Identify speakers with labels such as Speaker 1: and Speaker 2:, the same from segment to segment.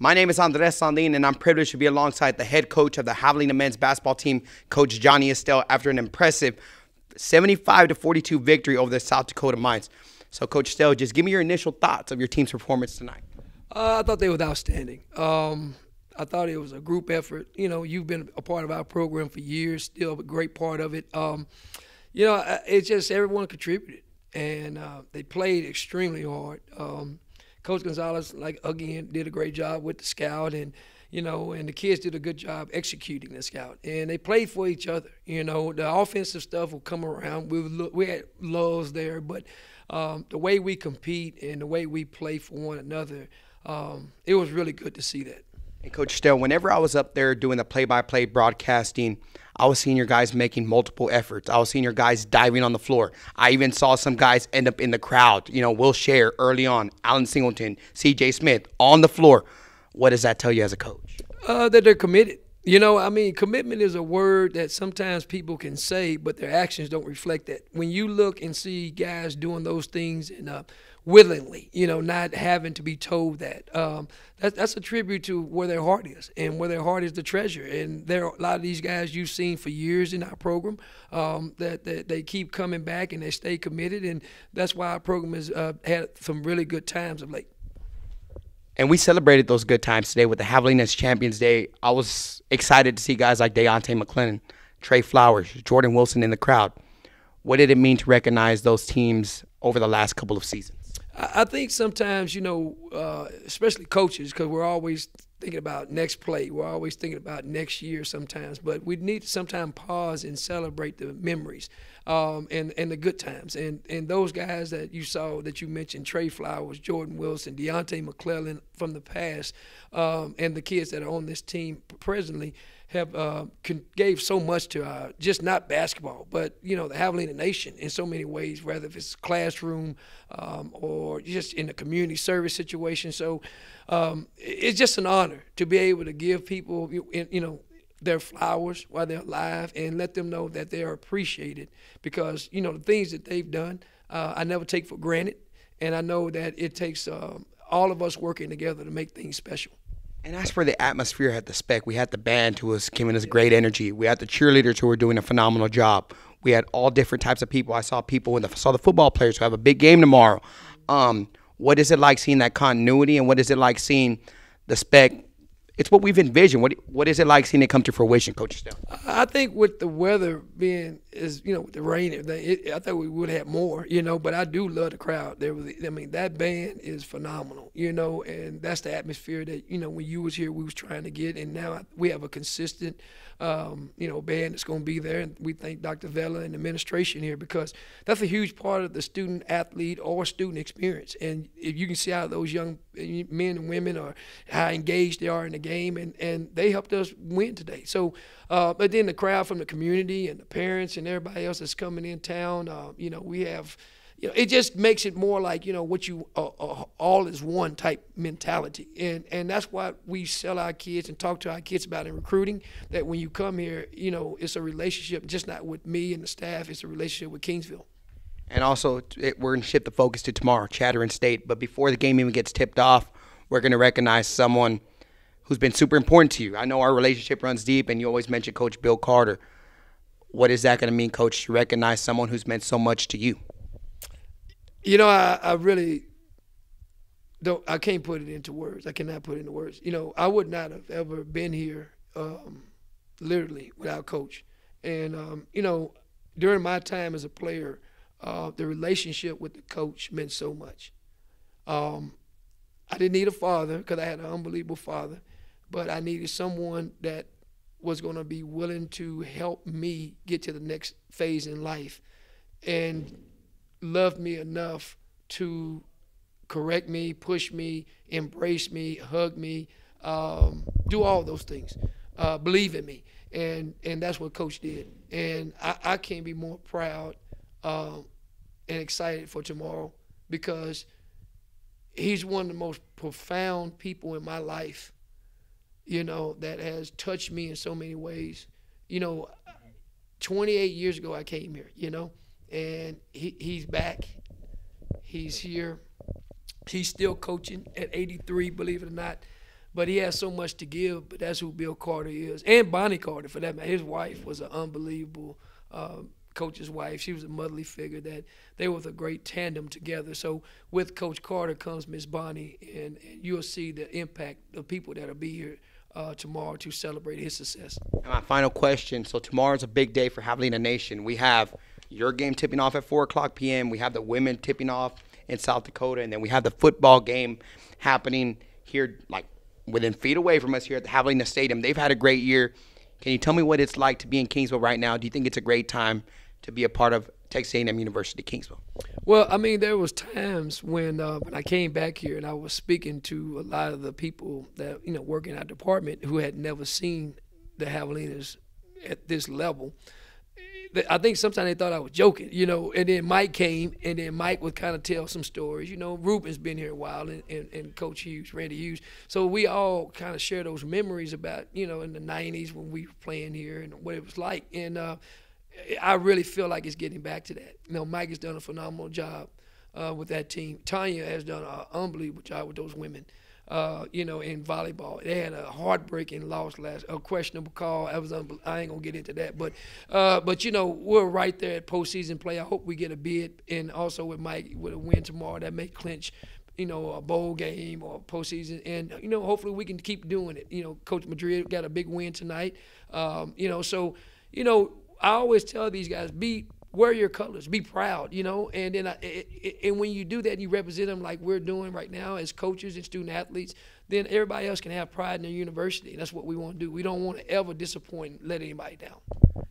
Speaker 1: My name is Andres Sandin, and I'm privileged to be alongside the head coach of the Javelina men's basketball team, Coach Johnny Estelle, after an impressive 75-42 victory over the South Dakota Mines. So, Coach Estelle, just give me your initial thoughts of your team's performance tonight.
Speaker 2: I thought they were outstanding. I thought it was a group effort. You know, you've been a part of our program for years, still a great part of it. It's just everyone contributed, and they played extremely hard. Coach Gonzalez, again, did a great job with the scout, and and the kids did a good job executing the scout. And they played for each other. The offensive stuff will come around. We had lulls there, but the way we compete and the way we play for one another, it was really good to see that.
Speaker 1: And Coach Estelle, whenever I was up there doing the play-by-play broadcasting, I was seeing your guys making multiple efforts. I was seeing your guys diving on the floor. I even saw some guys end up in the crowd. Will Share early on, Alan Singleton, C.J. Smith on the floor. What does that tell you as a coach?
Speaker 2: That they're committed. Commitment is a word that sometimes people can say, but their actions don't reflect that. When you look and see guys doing those things and willingly, not having to be told that, that's a tribute to where their heart is, and where their heart is the treasure. And there are a lot of these guys you've seen for years in our program that they keep coming back and they stay committed, and that's why our program has had some really good times of late.
Speaker 1: And we celebrated those good times today with the Javelina's Champions Day. I was excited to see guys like Deontay McClellan, Trey Flowers, Jordan Wilson in the crowd. What did it mean to recognize those teams over the last couple of seasons?
Speaker 2: I think sometimes, especially coaches, because we're always thinking about next play. We're always thinking about next year sometimes. But we need to sometimes pause and celebrate the memories and the good times. And those guys that you saw, that you mentioned, Trey Flowers, Jordan Wilson, Deontay McClellan from the past, and the kids that are on this team presently have gave so much to our, just not basketball, but the Javelina Nation in so many ways, whether if it's classroom or just in a community service situation. So it's just an honor to be able to give people their flowers while they're alive and let them know that they are appreciated, because the things that they've done I never take for granted, and I know that it takes all of us working together to make things special.
Speaker 1: And as for the atmosphere at the Spec, we had the band who was giving us great energy. We had the cheerleaders who were doing a phenomenal job. We had all different types of people. I saw people saw the football players who have a big game tomorrow. What is it like seeing that continuity, and what is it like seeing the Spec? It's what we've envisioned. What is it like seeing it come to fruition, Coach Estelle?
Speaker 2: I think with the weather being, with the rain and everything, I thought we would have more, but I do love the crowd. That band is phenomenal, and that's the atmosphere that, when you was here, we was trying to get, and now we have a consistent, band that's going to be there, and we thank Dr. Vela and the administration here, because that's a huge part of the student athlete or student experience. And if you can see how those young men and women are, how engaged they are in the game, and they helped us win today. So, but then the crowd from the community and the parents and everybody else that's coming in town, we have, it just makes it more like, what you all is one type mentality. And that's why we sell our kids and talk to our kids about in recruiting, that when you come here, it's a relationship, just not with me and the staff, it's a relationship with Kingsville.
Speaker 1: And also, we're going to shift the focus to tomorrow, Chattering State. But before the game even gets tipped off, we're going to recognize someone who's been super important to you. I know our relationship runs deep, and you always mention Coach Bill Carter. What is that going to mean, Coach, to recognize someone who's meant so much to you?
Speaker 2: I really don't. I can't put it into words. I cannot put it into words. I would not have ever been here, literally, without Coach. And during my time as a player, the relationship with the coach meant so much. I didn't need a father, because I had an unbelievable father, but I needed someone that was going to be willing to help me get to the next phase in life, and loved me enough to correct me, push me, embrace me, hug me, do all those things, believe in me. And that's what Coach did. And I can't be more proud and excited for tomorrow, because he's one of the most profound people in my life, that has touched me in so many ways. 28 years ago I came here, and he's back. He's here. He's still coaching at 83, believe it or not. but he has so much to give. But that's who Bill Carter is, and Bonnie Carter for that matter. His wife was an unbelievable coach's wife. She was a motherly figure that they were a great tandem together. So with Coach Carter comes Miss Bonnie, and you'll see the impact of people that'll be here tomorrow to celebrate his success.
Speaker 1: And my final question. So tomorrow's a big day for Javelina Nation. We have your game tipping off at 4 o'clock p.m. We have the women tipping off in South Dakota, and then we have the football game happening here, like within feet away from us here at the Javelina Stadium. They've had a great year. Can you tell me what it's like to be in Kingsville right now? Do you think it's a great time to be a part of Texas A&M University Kingsville?
Speaker 2: Well, I mean, there was times when I came back here and I was speaking to a lot of the people that work in our department who had never seen the Javelinas at this level. I think sometimes they thought I was joking, and then Mike came, and then Mike would kind of tell some stories. Ruben's been here a while, and Coach Hughes, Randy Hughes. So we all kind of share those memories about, in the 90s when we were playing here and what it was like. And I really feel like it's getting back to that. Mike has done a phenomenal job with that team. Tanya has done an unbelievable job with those women. In volleyball, they had a heartbreaking loss a questionable call. I ain't gonna get into that, but we're right there at postseason play. I hope we get a bid, and also with Mike with a win tomorrow that may clinch, a bowl game or postseason, and hopefully we can keep doing it. Coach Madrid got a big win tonight. So I always tell these guys, wear your colors, be proud, and then and when you do that and you represent them like we're doing right now as coaches and student athletes, then everybody else can have pride in their university, and that's what we want to do. We don't want to ever disappoint and let anybody down.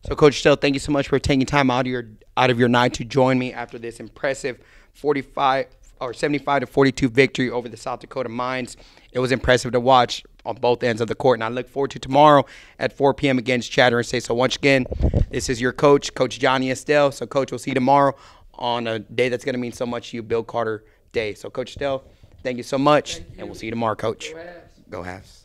Speaker 1: So, Coach Estelle, thank you so much for taking time out of your night to join me after this impressive 75-42 victory over the South Dakota Mines. It was impressive to watch on both ends of the court, and I look forward to tomorrow at 4 p.m. against Chatter and State. So once again, this is your coach, Coach Johnny Estelle. So, Coach, we'll see you tomorrow on a day that's going to mean so much to you, Bill Carter Day. So, Coach Estelle, thank you so much, and we'll see you tomorrow, Coach.
Speaker 2: Go Habs.
Speaker 1: Go Habs.